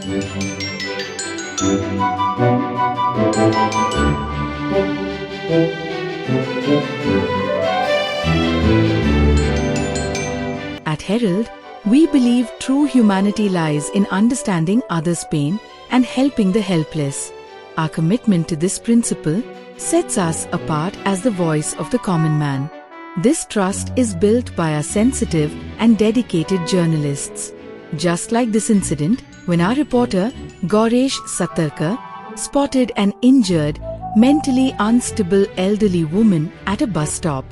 At Herald, we believe true humanity lies in understanding others' pain and helping the helpless. Our commitment to this principle sets us apart as the voice of the common man. This trust is built by our sensitive and dedicated journalists. Just like this incident, when our reporter, Gaurish Satarkar, spotted an injured, mentally unstable elderly woman at a bus stop.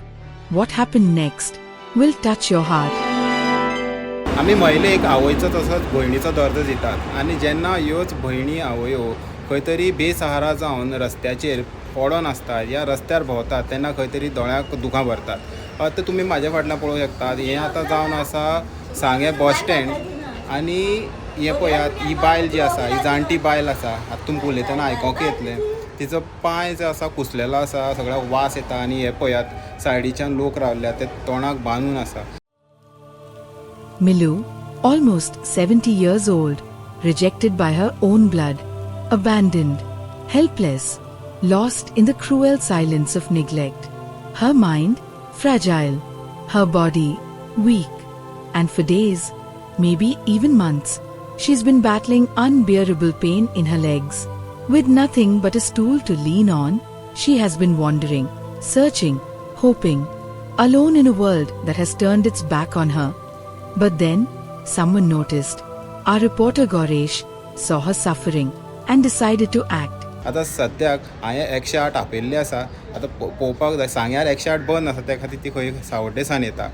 What happened next will touch your heart. आम्ही महिलेक आवयचो तसोच भयणीचो दर्जो दितात आनी जेन्ना ह्योच भयणी आवयो खंय तरी बेसहारा जावन रस्त्याचेर पडून आसतात या रस्त्यार भोंवतात तेन्ना खंय तरी दोळ्यांक दुखां भरतात. आतां तुमी म्हाज्या फाटल्यान पळोवंक शकतात हें आतां जावन आसा सांगे बस स्टँड आनी हें पळयात ही बायल जी आसा ही जाणटी बायल आसा आतां तुमकां उलयतना आयकोंक येतलें तिचो पांय जो आसा कुसलेलो आसा सगळ्याक वास येता आनी हें पळयात सायडीच्यान लोक रावल्या ते तोंडाक बांदून आसा. Milu, almost 70 years old, rejected by her own blood, abandoned, helpless, lost in the cruel silence of neglect. Her mind, fragile, her body, weak, and for days, maybe even months, she's been battling unbearable pain in her legs. With nothing but a stool to lean on, she has been wandering, searching, hoping, alone in a world that has turned its back on her. But then, someone noticed. Our reporter Gaurish saw her suffering and decided to act. आतां सद्याक हांवें 108 आपयल्ली आसा. आतां पळोवपाक जाय सांग्यार 108 बंद आसा त्या खातीर ती खंय सावड्डेसान येता.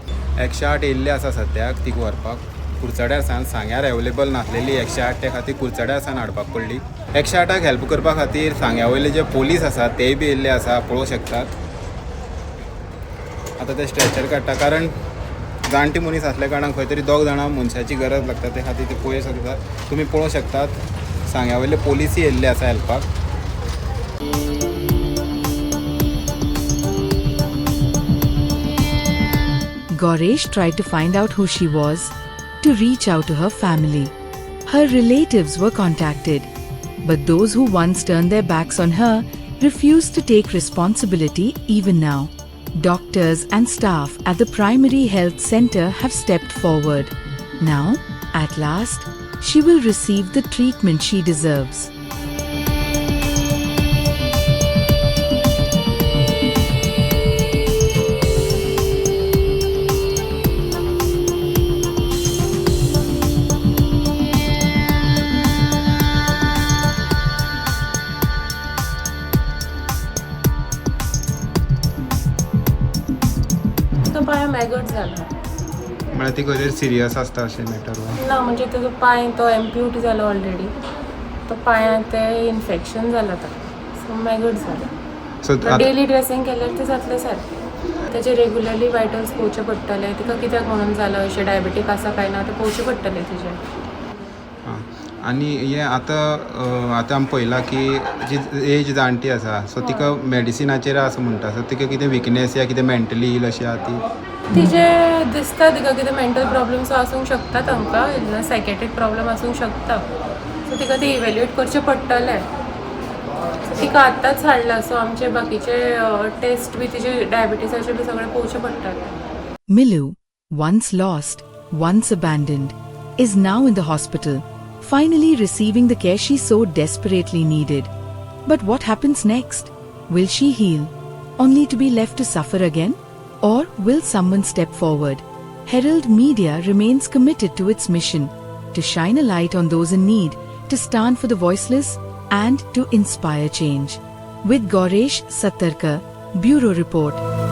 108 येयल्ली आसा सद्याक ती व्हरपाक. कुडचड्यार सांग्यार अवेलेबल नासलेली 108 त्या खातीर कुडचड्यार हाडपाक पडली. 108क हेल्प करपा खातीर सांग्या वयले जे पोलीस आसा तेय बी येयल्ले आसा पळोवंक शकतात. आतां ते स्ट्रेचर काडटा कारण जाणटी मनीस असल्या कारणान खंय तरी दोग जाणां मनशाची गरज लागता ते खातीर ते पळोवंक शकतात. तुमी पळोवंक शकतात सांग्या वयले पोलीसी येयल्ले आसा हेल्पाक. Gaurish tried to find out who she was, to reach out to her family. Her relatives were contacted, but those who once turned their backs on her refused to take responsibility even now. Doctors and staff at the primary health center have stepped forward. Now, at last, she will receive the treatment she deserves. तो पाय मॅगट झाला. म्हळ्यार ती खंय तरी serious आसता अशें matter ना म्हणजे तेजो पाय तो एम्प्यूट जालो ऑलरेडी. तो पांयाक ते इन्फेक्शन जालां सो मॅगट जाला. सो डेली ड्रेसिंग केल्यार ते जातलें सारकें. तेजे रेगुलरली वायटल्स पळोवचे पडटले. तिका कित्याक म्हणून जालो अशें डायबेटीक आसा काय ना ते पळोवचे पडटले तिजे. आनी हें आतां आमी पळयलां की जी एज जाणटी आसा सो तिका मेडिसिनाचेर आसा म्हणटा. सो तिका कितें विकनेस या कितें मेंटली इल अशी आहा ती तिजे दिसता तिका कितें मेंटल प्रॉब्लम्स आसूंक शकतात आमकां सायकॅट्रीक प्रॉब्लम आसूंक शकता. सो तिका ती इवेल्युएट करचें पडटलें. सो तिका आत्ताच हाडला सो आमचे बाकीचे टेस्ट बी तिचे डायबिटीसाचे बी सगळें पळोवचें पडटलें. Milu, once lost, once abandoned, is now in the hospital, finally receiving the care she so desperately needed. But what happens next? Will she heal, only to be left to suffer again? Or will someone step forward? Herald Media remains committed to its mission, to shine a light on those in need, to stand for the voiceless, and to inspire change. With Gaurish Satarkar, Bureau Report.